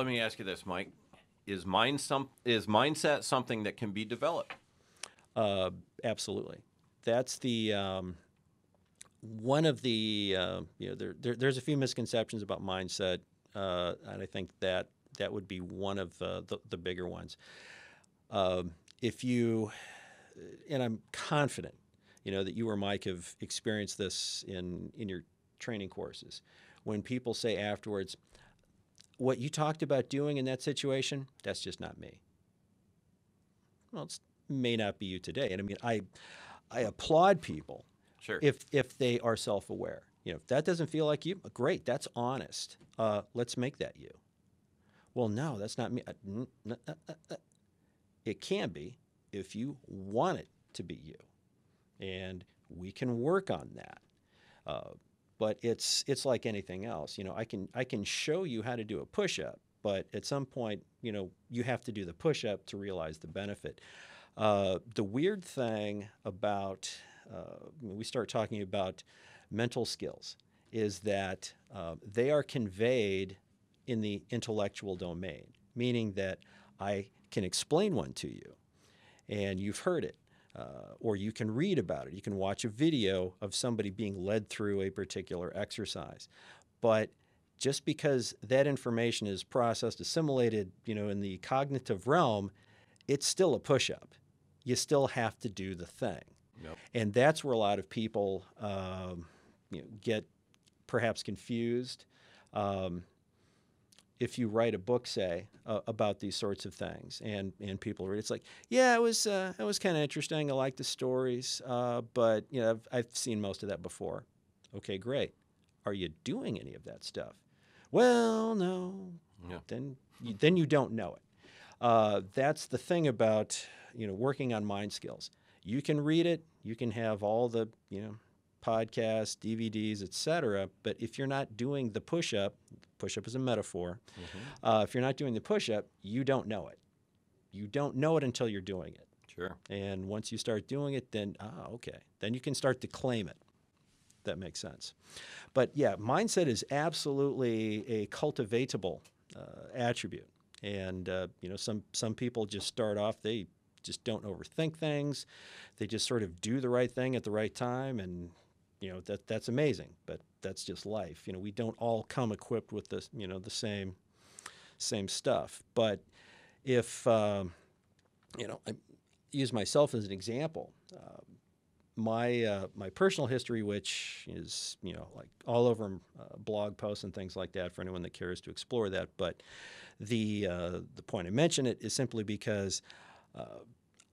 let me ask you this, Mike: is mindset something that can be developed? Absolutely. That's the one of the there's a few misconceptions about mindset, and I think that would be one of the bigger ones. If you and I'm confident, that you or Mike have experienced this in your training courses. When people say afterwards, "What you talked about doing in that situation, that's just not me." Well, it may not be you today, and I mean, I applaud people Sure. if they are self-aware. If that doesn't feel like you, great, that's honest. Let's make that you. Well, no, that's not me. It can be if you want it to be you, and we can work on that. Uh, but it's like anything else. I can show you how to do a push-up, but at some point, you have to do the push-up to realize the benefit. The weird thing about when we start talking about mental skills is that they are conveyed in the intellectual domain, meaning that I can explain one to you and you've heard it. Or you can read about it. You can watch a video of somebody being led through a particular exercise. But just because that information is processed, assimilated, in the cognitive realm, it's still a push-up. You still have to do the thing. Yep. And that's where a lot of people get perhaps confused. If you write a book, say, about these sorts of things, and people read, it's like, yeah, it was kind of interesting. I like the stories, but I've seen most of that before. Okay, great. Are you doing any of that stuff? Well, no. Yeah. Then you don't know it. That's the thing about working on mind skills. You can read it. You can have all the podcasts, DVDs, etc. But if you're not doing the push-up is a metaphor. Mm-hmm. If you're not doing the push-up, you don't know it. You don't know it until you're doing it. Sure. And once you start doing it, then okay, then you can start to claim it. That makes sense. But yeah, mindset is absolutely a cultivatable attribute. And some people just start off, they just don't overthink things. They just sort of do the right thing at the right time, and that's amazing. But that's just life. We don't all come equipped with the same stuff. But if I use myself as an example, my personal history, which is like all over blog posts and things like that for anyone that cares to explore that. But the point I mention it is simply because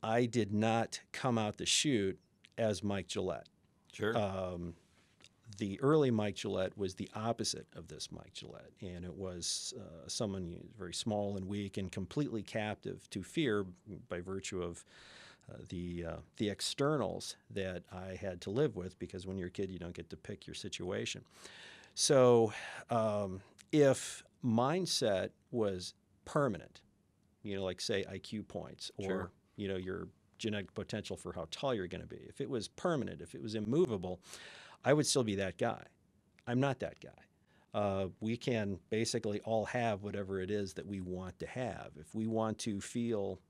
I did not come out the chute as Mike Gillette. Sure. The early Mike Gillette was the opposite of this Mike Gillette, and it was someone very small and weak and completely captive to fear by virtue of the externals that I had to live with, because when you're a kid, you don't get to pick your situation. So if mindset was permanent, like say IQ points or Sure. Your genetic potential for how tall you're going to be, if it was permanent, if it was immovable, I would still be that guy. I'm not that guy. We can basically all have whatever it is that we want to have. If we want to feel,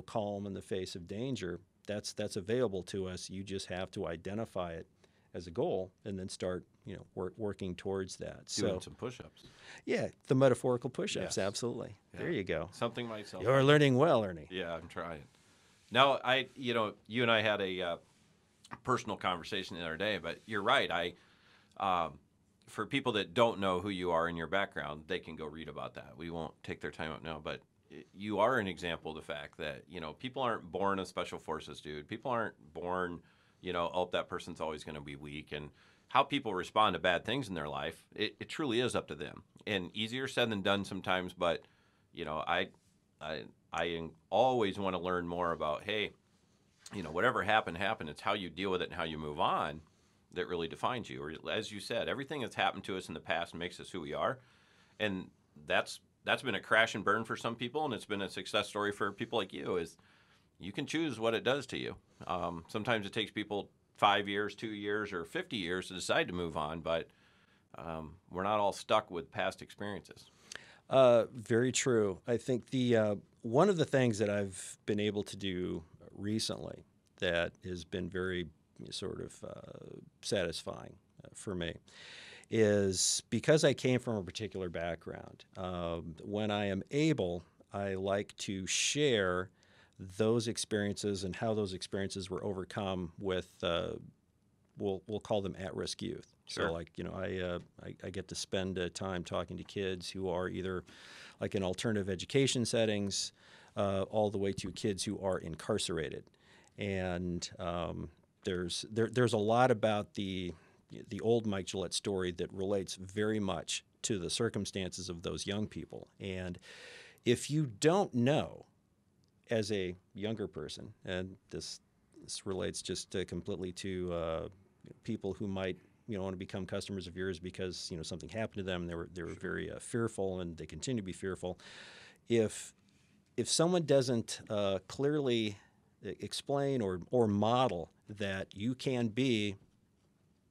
calm in the face of danger, that's available to us. You just have to identify it as a goal and then start, working towards that. Doing some push-ups. Yeah, the metaphorical push-ups, Yes. absolutely. Yeah. There you go. Something myself. You're learning well, Ernie. Yeah, I'm trying. Now, you and I had a personal conversation the other day, but you're right. For people that don't know who you are in your background, they can go read about that. We won't take their time up now, but you are an example of the fact that, people aren't born as special forces, dude. People aren't born, that person's always going to be weak. And how people respond to bad things in their life, it truly is up to them. And easier said than done sometimes, but, I always want to learn more about, hey, whatever happened. It's how you deal with it and how you move on that really defines you. Or as you said, everything that's happened to us in the past makes us who we are. And that's been a crash and burn for some people, and it's been a success story for people like you, is you can choose what it does to you. Sometimes it takes people 5 years, 2 years, or 50 years to decide to move on, but we're not all stuck with past experiences. Very true. I think the one of the things that I've been able to do recently that has been very sort of satisfying for me is because I came from a particular background. When I am able, I like to share those experiences and how those experiences were overcome with we'll call them at-risk youth. Sure. So like I get to spend time talking to kids who are either like in alternative education settings, all the way to kids who are incarcerated, and there's a lot about the old Mike Gillette story that relates very much to the circumstances of those young people. And if you don't know as a younger person, and this relates just completely to people who might want to become customers of yours because something happened to them. They were very fearful, and they continue to be fearful. If someone doesn't clearly explain or model that you can be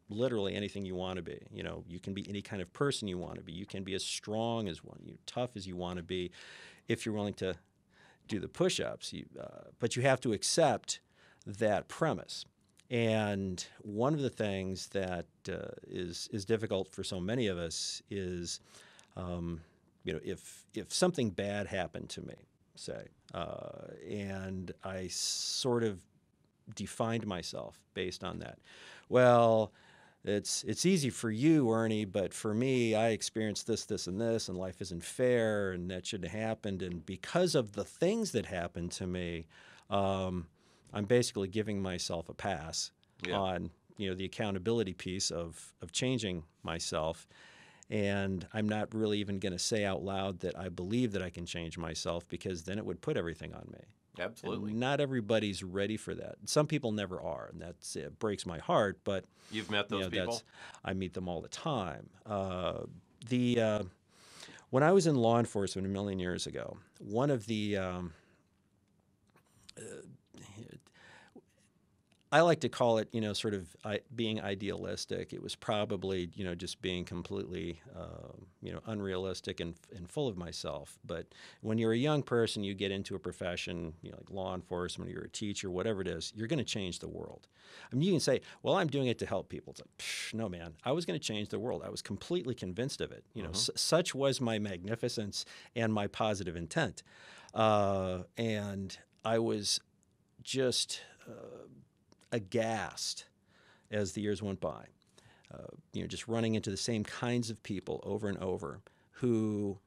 literally anything you want to be. You can be any kind of person you want to be. You can be as strong as one, tough as you want to be, if you're willing to do the push-ups. But you have to accept that premise. And one of the things that is difficult for so many of us is, if something bad happened to me, say, and I sort of defined myself based on that. Well, it's easy for you, Ernie, but for me, I experienced this, and this, and life isn't fair, and that shouldn't have happened. And because of the things that happened to me, I'm basically giving myself a pass Yeah. on the accountability piece of changing myself. And I'm not really even going to say out loud that I believe that I can change myself, because then it would put everything on me. Absolutely. And not everybody's ready for that. Some people never are, and it breaks my heart. But You've met those people? I meet them all the time. When I was in law enforcement a million years ago, one of the I like to call it, sort of being idealistic. It was probably, just being completely, unrealistic and full of myself. But when you're a young person, you get into a profession, like law enforcement, or you're a teacher, whatever it is, you're going to change the world. I mean, you can say, well, I'm doing it to help people. It's like, no, man, I was going to change the world. I was completely convinced of it. Such was my magnificence and my positive intent. And I was just aghast as the years went by, just running into the same kinds of people over and over who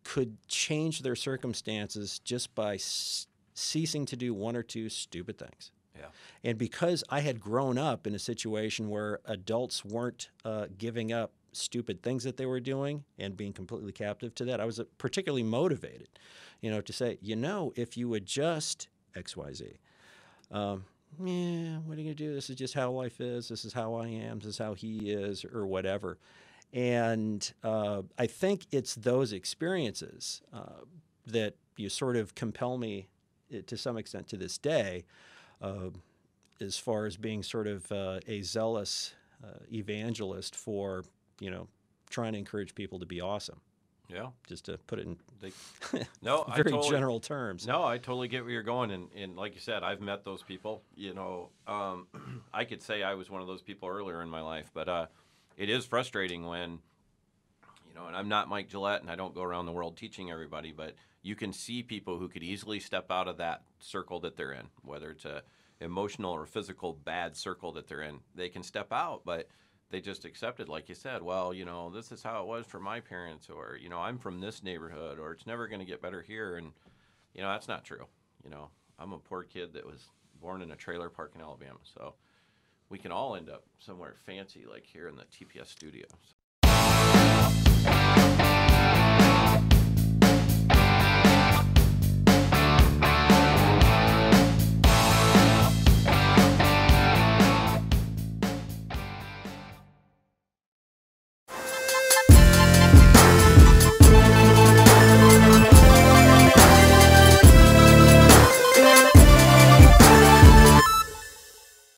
could change their circumstances just by ceasing to do one or two stupid things. Yeah. And because I had grown up in a situation where adults weren't giving up stupid things that they were doing and being completely captive to that, I was particularly motivated, to say, if you adjust X, Y, Z, yeah, what are you going to do? This is just how life is. This is how I am. This is how he is, or whatever. And I think it's those experiences that you sort of compel me to some extent to this day, as far as being sort of a zealous evangelist for, trying to encourage people to be awesome. Yeah. Just to put it in very general terms. No, I totally get where you're going. And like you said, I've met those people. I could say I was one of those people earlier in my life, but it is frustrating when, and I'm not Mike Gillette and I don't go around the world teaching everybody, but you can see people who could easily step out of that circle that they're in, whether it's a emotional or physical bad circle that they're in. They can step out, but they just accepted, like you said, well, this is how it was for my parents, or, I'm from this neighborhood, or it's never going to get better here. And, that's not true. I'm a poor kid that was born in a trailer park in Alabama. So we can all end up somewhere fancy, like here in the TPS studio.